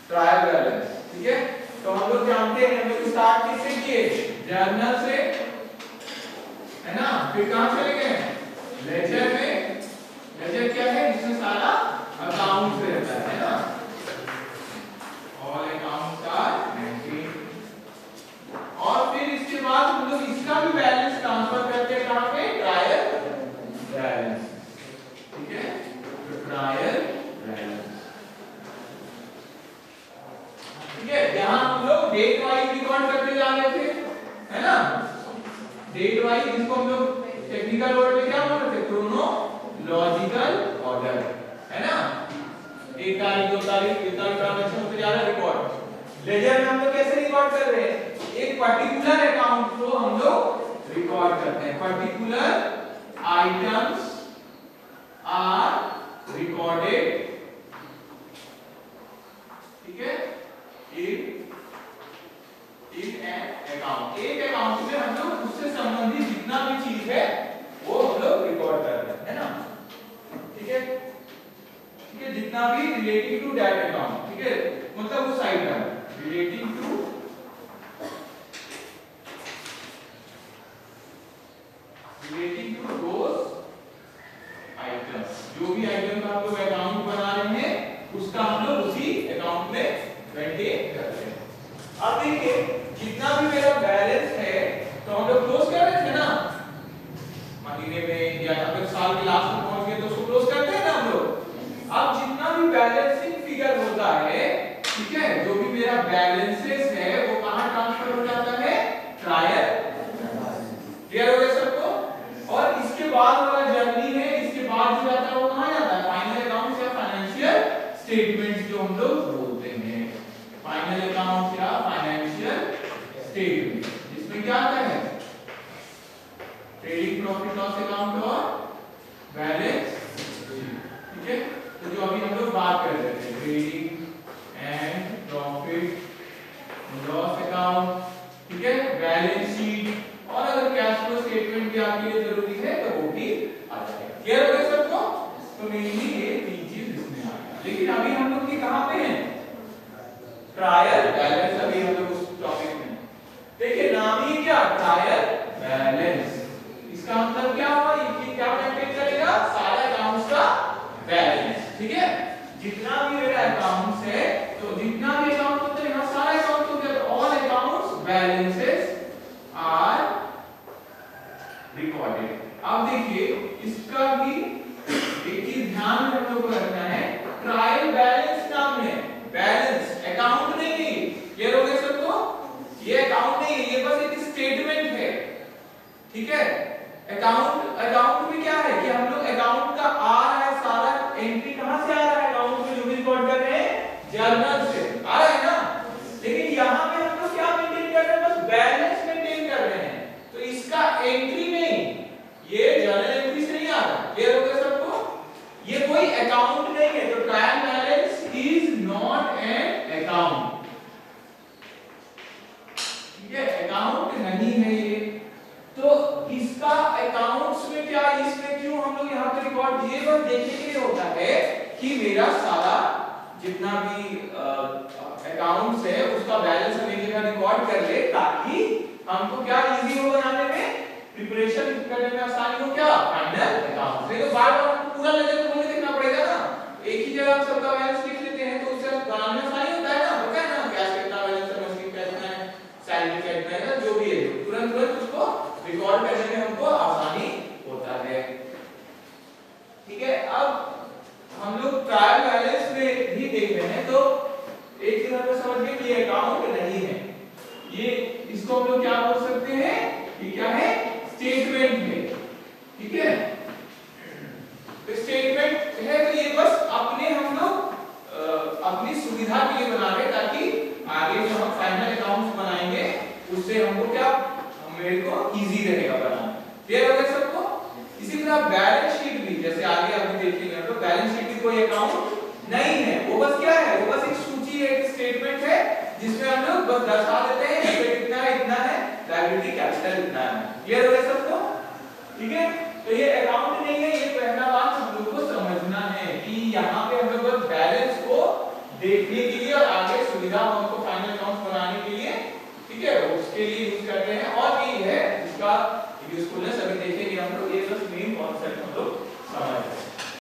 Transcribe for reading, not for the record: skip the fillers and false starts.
Trial balance, ठीक है। तो हम लोग जानते हैं, हम लोग स्टार्ट किससे किए, जर्नल से, है ना, फिर कहां चले गए, लेजर में। लेजर क्या है, इसमें सारा अकाउंट रहता है ना, ऑल अकाउंट्स आर मेंटेन। और फिर इसके बाद हम लोग इसका भी बैलेंस ट्रांसफर करते हैं कहां पे, ट्रायल बैलेंस, ठीक है। तो ट्रायल बैलेंस, ठीक है। यहां हम लोग डेट वाइज रिकॉर्ड करते जा रहे थे, है ना, डेट वाइज, जिसको हम लोग टेक्निकल वर्ड में क्या बोलते थे, क्रोनोलॉजिकल ऑर्डर, है ना। 1 तारीख 2 तारीख 3 तारीख ट्रांजैक्शन होते जा रहा है रिकॉर्ड। लेजर में हम लोग कैसे रिकॉर्ड कर रहे हैं, एक पर्टिकुलर अकाउंट को हम लोग रिकॉर्ड करते हैं, पर्टिकुलर आइटम्स आर रिकॉर्डेड, ठीक है, इन एन अकाउंट। एक अकाउंट में हम लोग उससे संबंधित जितना भी चीज है वो हम लोग रिकॉर्ड कर रहे हैं, है ना, ठीक है, ठीक है, जितना भी रिलेटिंग टू दैट अकाउंट, ठीक है, मतलब उस item relating to those items, जो भी आइटम का हम लोग अकाउंट बना रहे हैं उसका हम लोग उसी अकाउंट में मेंटेन करते हैं। अब देखिए, जितना भी मेरा बैलेंस है तो हम लोग क्लोज कर रहे थे ना, महीने में या अगर साल के लास्ट में पहुंच गए तो उसको क्लोज करते हैं ना हम लोग। अब जितना भी बैलेंसिंग फिगर होता है, ठीक है, जो भी मेरा बैलेंसेस है वो कहां ट्रांसफर हो जाता है, ट्रायल। क्लियर हो गया सबको। और इसके बाद वाला जर्नी है, इसके बाद जो जाता है वो कहां जाता है, फाइनल अकाउंट्स या फाइनेंशियल स्टेटमेंट्स जो हम लोग बोलते हैं, फाइनल अकाउंट्स या फाइनेंशियल स्टेटमेंट, जिसमें क्या आता है, ट्रेडिंग प्रॉफिट लॉस अकाउंट और बैलेंस शीट, ठीक है। तो जो अभी हम लोग बात कर रहे थे, trading and profit loss account, ठीक है, बैलेंस शीट, और अगर कैश फ्लो स्टेटमेंट भी आपके लिए जरूरी है तो वो भी आ जाएगा। क्लियर हो गया सबको। तो मेनली ये 3 चीज इसमें आ गया। लेकिन अभी हम लोग ये कहां पे हैं, ट्रायल बैलेंस, अभी हम लोग उस टॉपिक में। देखिए नाम ही क्या, ट्रायल बैलेंस, इसका मतलब क्या हुआ, ये क्या मेंटेन करेगा, सारे अकाउंट्स का बैलेंस, ठीक है। जितना भी मेरा अकाउंट्स है, तो जितना भी अकाउंट होता है यहां सारा अकाउंट हो गया, all accounts balances are recorded. अब देखिए इसका भी एक चीज ध्यान में हम लोग को रखना है, ट्रायल बैलेंस नाम है, बैलेंस अकाउंट नहीं है। क्लियर हो गया सबको, ये अकाउंट नहीं है, ये बस एक स्टेटमेंट है, ठीक है। अकाउंट में क्या है कि हम लोग अकाउंट का आ रहा है सारा एंट्री कहां से आ रहा है, अकाउंट में जो भी रिकॉर्ड कर रहे हैं जर्नल से आ रहा है ना। लेकिन यहां पे हम लोग क्या मेंटेन कर रहे हैं, बस बैलेंस मेंटेन कर रहे हैं, तो इसका एंट्री नहीं, ये जर्नल एंट्री से नहीं आ रहा। क्लियर हो गया सबको, ये कोई अकाउंट नहीं है, तो trial balance is not an account, ठीक है, अकाउंट नहीं है ये। तो इसका अकाउंट्स में क्या, इसमें क्यों हम लोग यहाँ पे रिकॉर्ड, ये बस देखने के लिए होता है कि मेरा सारा जितना भी अकाउंट्स है उसका बैलेंस हम एक जगह रिकॉर्ड कर ले, ताकि हमको क्या इजी हो बनाने में, प्रिपरेशन करने में आसानी हो, क्या, फाइनल अकाउंट। नहीं तो बार-बार पूरा लेजर खोल के देखना पड़ेगा ना, एक ही जगह हम सबका बैलेंस लिख लेते हैं तो उससे बनाने में आसानी होता है ना, पता है ना, कैश कितना बैलेंस है, मशीन कितना है, सैलरी कितना है, जो भी है तुरंत उसको रिकॉर्ड करने में हमको आसानी होता है, ठीक है। अब हम लोग ट्रायल बैलेंस में भी देख रहे हैं, तो एक चीज आपको समझ गए कि ये अकाउंट नहीं है, ये इसको हम लोग क्या बोल सकते हैं, ये क्या है, स्टेटमेंट है, ठीक है। तो स्टेटमेंट है, तो ये बस अपने हम लोग अपनी सुविधा के लिए बना रहे हैं, ताकि आगे जो हम फाइनल अकाउंट्स बनाएंगे उससे हमको क्या, मेरे को इजी रहेगा बनाना। क्लियर हो गया सबको। इसी तरह बैलेंस शीट भी, जैसे आगे अभी देखेंगे, तो बैलेंस शीट भी कोई अकाउंट नहीं है, वो बस क्या है, वो बस एक सूची है, एक स्टेटमेंट है, जिसमें हम लोग बस दर्शा देते हैं एसेट कितना है, इतना है, लायबिलिटी कैपिटल इतना है। क्लियर हो गया सबको, ठीक है। तो ये अकाउंट नहीं है, ये पहला बात हम लोग को समझना है कि यहाँ पे हम लोग बस बैलेंस को देखने के लिए और आगे सुविधा हो हमको फाइनल अकाउंट बनाने के लिए, ठीक है, उसके लिए यूज करते हैं। और भी है इसका यूजफुलनेस, अभी देखेंगे हम